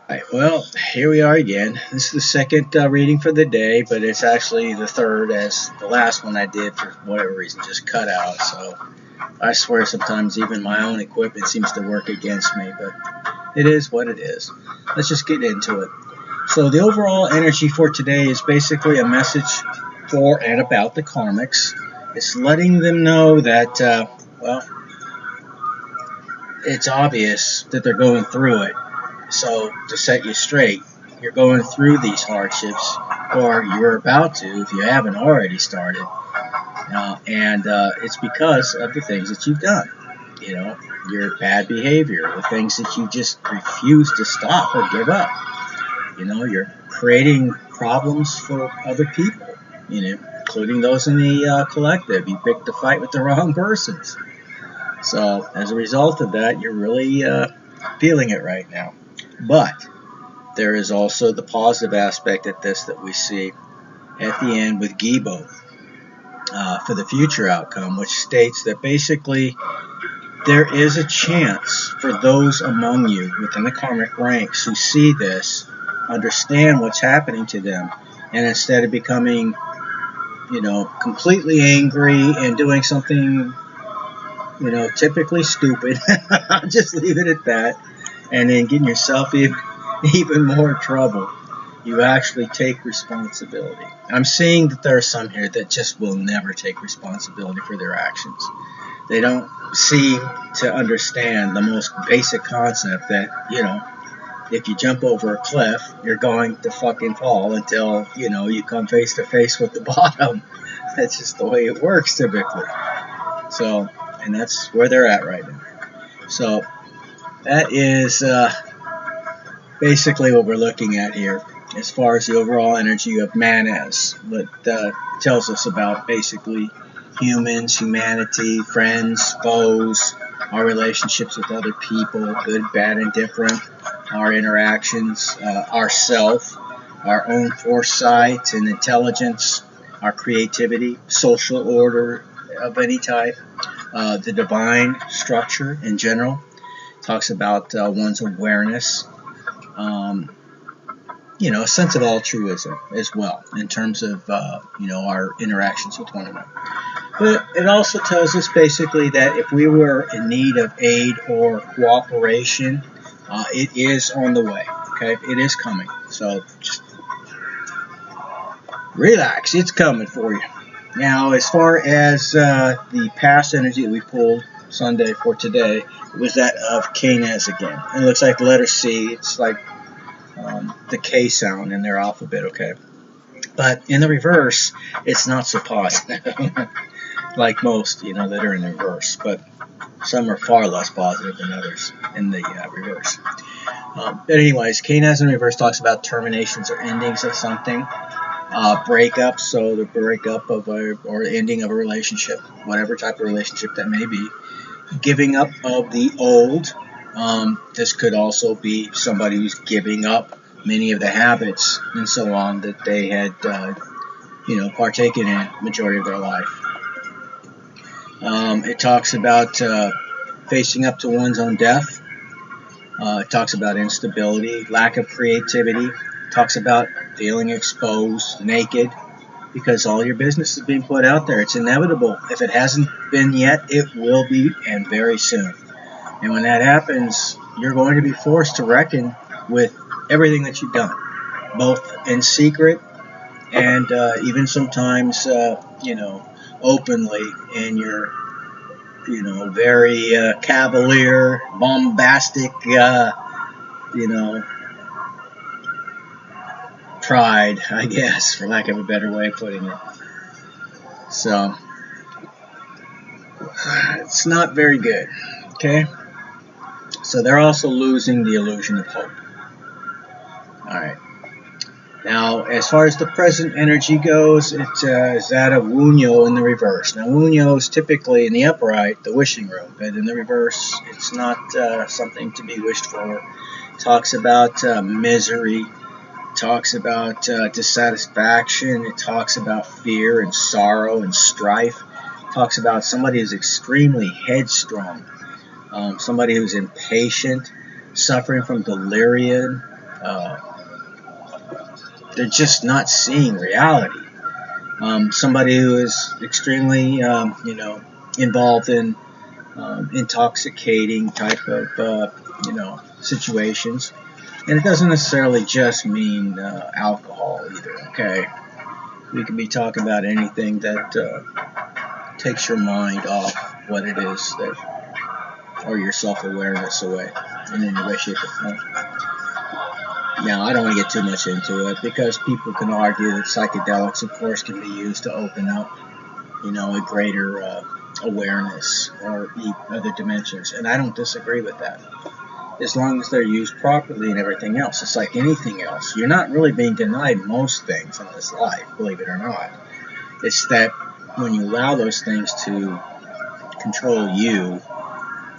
Right, well, here we are again. This is the second reading for the day, but it's actually the third, as the last one I did for whatever reason just cut out. So I swear sometimes even my own equipment seems to work against me, but it is what it is. Let's just get into it. So the overall energy for today is basically a message for and about the karmics. It's letting them know that, well, it's obvious that they're going through it. So, to set you straight, you're going through these hardships, or you're about to if you haven't already started. And it's because of the things that you've done. You know, your bad behavior, the things that you just refuse to stop or give up. You know, you're creating problems for other people, including those in the collective. You picked a fight with the wrong persons. So, as a result of that, you're really feeling it right now. But there is also the positive aspect at this that we see at the end with Gibo for the future outcome, which states that basically there is a chance for those among you within the karmic ranks who see this, understand what's happening to them, and instead of becoming, completely angry and doing something, typically stupid, I'll just leave it at that, and then getting yourself even more trouble. You actually take responsibility. I'm seeing that there are some here that just will never take responsibility for their actions. They don't seem to understand the most basic concept that, if you jump over a cliff, you're going to fucking fall until, you come face to face with the bottom. That's just the way it works typically. So, and that's where they're at right now. So, that is basically what we're looking at here as far as the overall energy of Manas. What tells us about basically humans, humanity, friends, foes, our relationships with other people, good, bad, and different, our interactions, ourself, our own foresight and intelligence, our creativity, social order of any type, the divine structure in general. Talks about one's awareness, um, a sense of altruism as well in terms of, our interactions with one another. But it also tells us basically that if we were in need of aid or cooperation, it is on the way. Okay, it is coming. So just relax, it's coming for you. Now, as far as the past energy that we pulled Sunday for today, it was that of Canes again. And it looks like the letter C. It's like the K sound in their alphabet, okay? But in the reverse, it's not so positive, like most, that are in the reverse. But some are far less positive than others in the reverse. But anyways, Canes in reverse talks about terminations or endings of something. Breakups, so the breakup of or ending of a relationship, whatever type of relationship that may be. Giving up of the old. This could also be somebody who's giving up many of the habits and so on that they had, partaken in majority of their life. It talks about facing up to one's own death. It talks about instability, lack of creativity. It talks about feeling exposed, naked, because all your business is being put out there. It's inevitable. If it hasn't been yet, it will be, and very soon. And when that happens, you're going to be forced to reckon with everything that you've done, both in secret and even sometimes, openly in your, very cavalier, bombastic, pride, I guess, for lack of a better way of putting it. So, it's not very good, okay? So they're also losing the illusion of hope. Alright. Now, as far as the present energy goes, it is that of Wunyo in the reverse. Now, Wunyo is typically in the upright, the wishing room, but in the reverse, it's not something to be wished for. It talks about misery. It talks about dissatisfaction. It talks about fear and sorrow and strife. It talks about somebody who's extremely headstrong, somebody who's impatient, suffering from delirium, Uh, they're just not seeing reality. Somebody who is extremely, involved in intoxicating type of, situations. And it doesn't necessarily just mean alcohol either, okay? We could be talking about anything that takes your mind off what it is that, or your self-awareness away in any way, shape, or form. Now, I don't want to get too much into it because people can argue that psychedelics, of course, can be used to open up, a greater awareness or other dimensions. And I don't disagree with that. As long as they're used properly and everything else. It's like anything else. You're not really being denied most things in this life, believe it or not. It's that when you allow those things to control you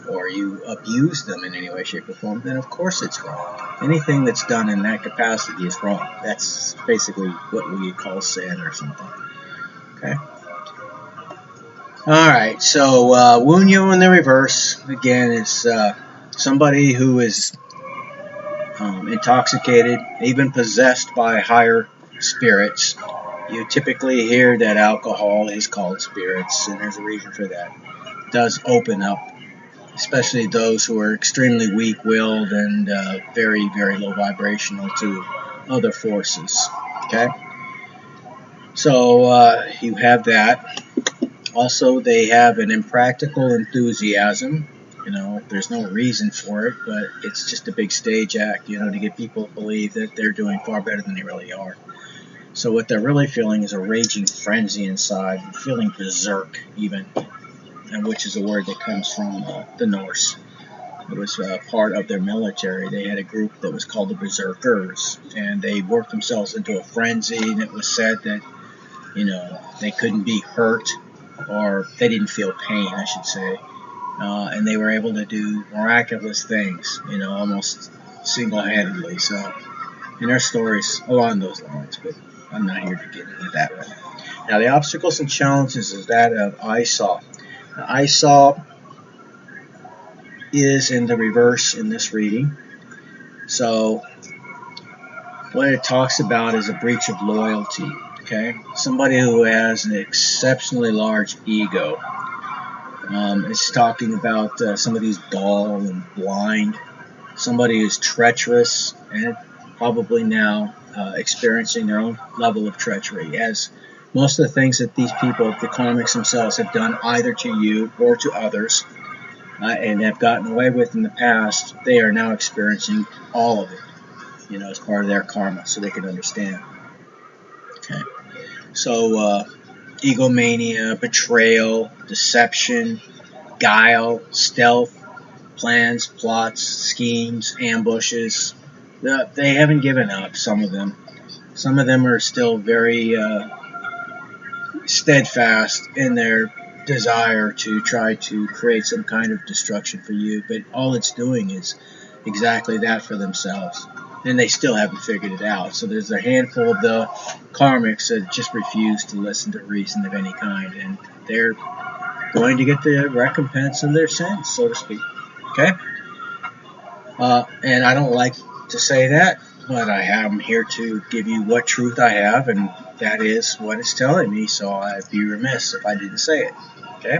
or you abuse them in any way, shape, or form, then of course it's wrong. Anything that's done in that capacity is wrong. That's basically what we call sin or something. Okay? Alright, so Wunyo in the reverse, again, is somebody who is intoxicated, even possessed by higher spirits. You typically hear that alcohol is called spirits, and there's a reason for that. It does open up, especially those who are extremely weak-willed and very, very low vibrational to other forces. Okay? So you have that. Also, they have an impractical enthusiasm. There's no reason for it, but it's just a big stage act, to get people to believe that they're doing far better than they really are. So what they're really feeling is a raging frenzy inside, feeling berserk even, and which is a word that comes from the Norse. It was part of their military. They had a group that was called the Berserkers, and they worked themselves into a frenzy, and it was said that, they couldn't be hurt, or they didn't feel pain, I should say. And they were able to do miraculous things, almost single-handedly. So, and their stories along those lines, but I'm not here to get into that one. Now, the obstacles and challenges is that of I saw. I saw is in the reverse in this reading. So, what it talks about is a breach of loyalty. Okay, somebody who has an exceptionally large ego. It's talking about somebody who's dull and blind, somebody who's treacherous, and probably now experiencing their own level of treachery, as most of the things that these people, the karmics themselves, have done either to you or to others, and have gotten away with in the past, they are now experiencing all of it, as part of their karma, so they can understand. Okay, so egomania, betrayal, deception, guile, stealth, plans, plots, schemes, ambushes. They haven't given up, some of them. Some of them are still very steadfast in their desire to try to create some kind of destruction for you, but all it's doing is exactly that for themselves. And they still haven't figured it out. So there's a handful of the karmics that just refuse to listen to reason of any kind, and they're going to get the recompense of their sins, so to speak. Okay? And I don't like to say that, but I am here to give you what truth I have, and that is what it's telling me, so I'd be remiss if I didn't say it. Okay?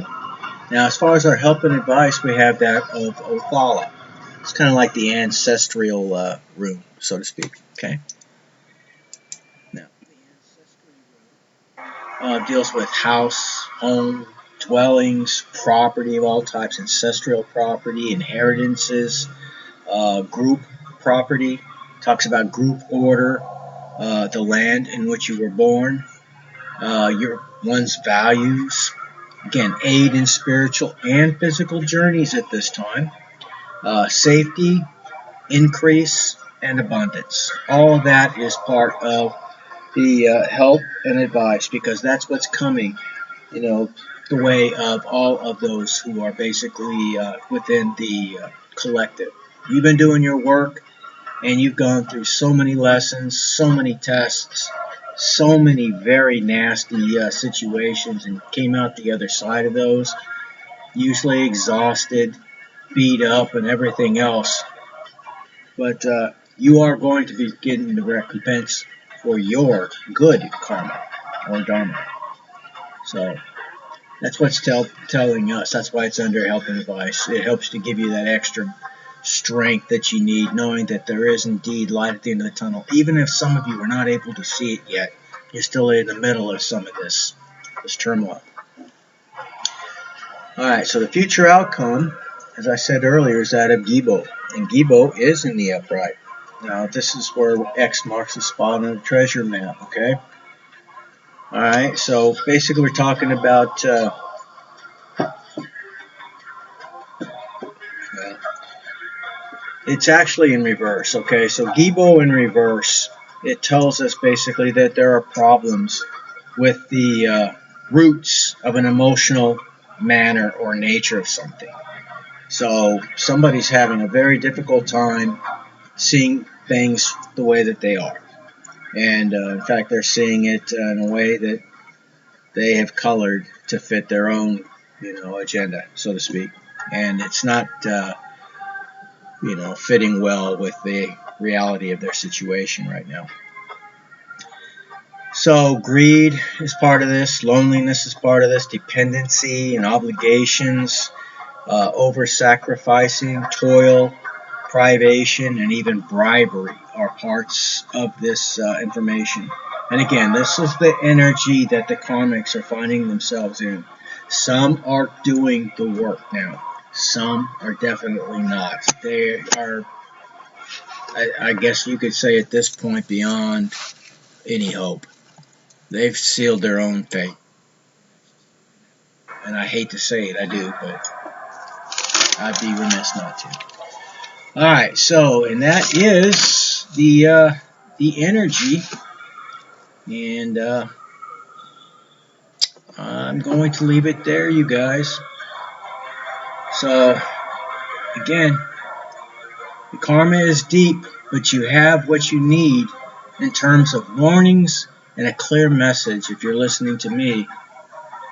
Now, as far as our help and advice, we have that of Othala. It's kind of like the ancestral room, so to speak. Okay? Now, the ancestral room deals with house, home, dwellings, property of all types, ancestral property, inheritances, group property, talks about group order, the land in which you were born, one's values, again, aid in spiritual and physical journeys at this time, safety, increase, and abundance. All that is part of the help and advice, because that's what's coming, the way of all of those who are basically within the collective. You've been doing your work, and you've gone through so many lessons, so many tests, so many very nasty situations, and came out the other side of those, usually exhausted, beat up, and everything else. But you are going to be getting the recompense for your good karma or dharma. So that's what's telling us. That's why it's under help and advice. It helps to give you that extra strength that you need, knowing that there is indeed light at the end of the tunnel. Even if some of you are not able to see it yet, you're still in the middle of some of this turmoil. Alright, so the future outcome, as I said earlier, is that of Gibo. And Gibo is in the upright. Now, this is where X marks the spot on the treasure map, okay? Alright, so basically we're talking about it's actually in reverse, okay? So Gibo in reverse, it tells us basically that there are problems with the roots of an emotional manner or nature of something. So somebody's having a very difficult time seeing things the way that they are. And in fact, they're seeing it in a way that they have colored to fit their own, agenda, so to speak. And it's not fitting well with the reality of their situation right now. So greed is part of this, loneliness is part of this, dependency and obligations, over-sacrificing, toil, privation, and even bribery are parts of this information. And again, this is the energy that the karmics are finding themselves in. Some are doing the work now. Some are definitely not. They are, I guess you could say at this point, beyond any hope. They've sealed their own fate. And I hate to say it, I do, but I'd be remiss not to. Alright, so, and that is the energy. And I'm going to leave it there, you guys. So, again, the karma is deep, but you have what you need in terms of warnings and a clear message. If you're listening to me,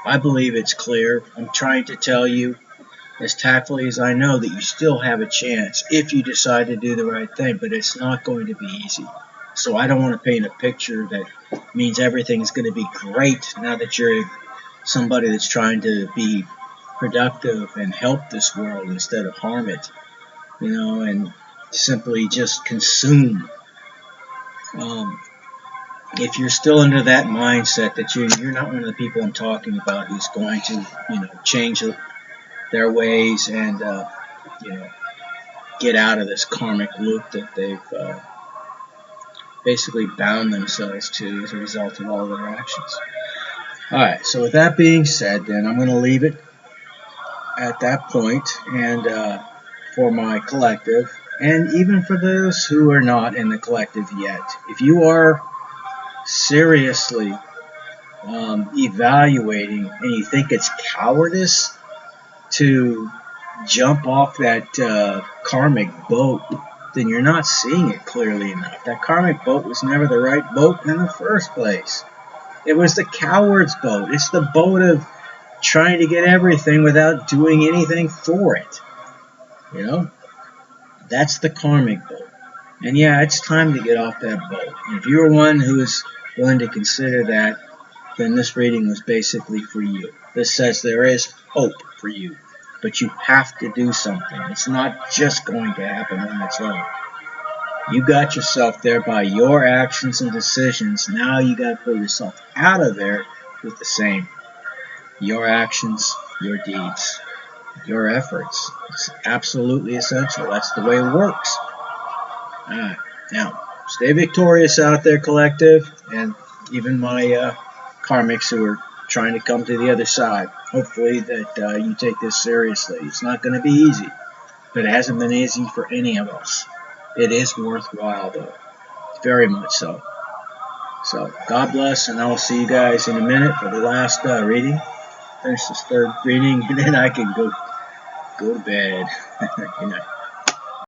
I believe it's clear. I'm trying to tell you as tactfully as I know that you still have a chance if you decide to do the right thing, but it's not going to be easy. So I don't want to paint a picture that means everything's going to be great now that you're somebody that's trying to be productive and help this world instead of harm it, and simply just consume. If you're still under that mindset that you're not one of the people I'm talking about who's going to, change their ways and, get out of this karmic loop that they've basically bound themselves to as a result of all their actions. Alright, so with that being said, then I'm going to leave it at that point, and for my collective, and even for those who are not in the collective yet, if you are seriously evaluating and you think it's cowardice to jump off that karmic boat, then you're not seeing it clearly enough. That karmic boat was never the right boat in the first place. It was the coward's boat. It's the boat of trying to get everything without doing anything for it. That's the karmic boat. And yeah, it's time to get off that boat. And if you're one who is willing to consider that, then this reading was basically for you. This says there is hope for you, but you have to do something. It's not just going to happen on its own. You got yourself there by your actions and decisions. Now you got to pull yourself out of there with the same. Your actions, your deeds, your efforts. It's absolutely essential. That's the way it works. Alright, now, stay victorious out there, collective, and even my karmics who are trying to come to the other side. Hopefully that you take this seriously. It's not going to be easy, but it hasn't been easy for any of us. It is worthwhile, though. Very much so. So, God bless, and I will see you guys in a minute for the last reading. Finish this third reading, and then I can go to bed. Good night.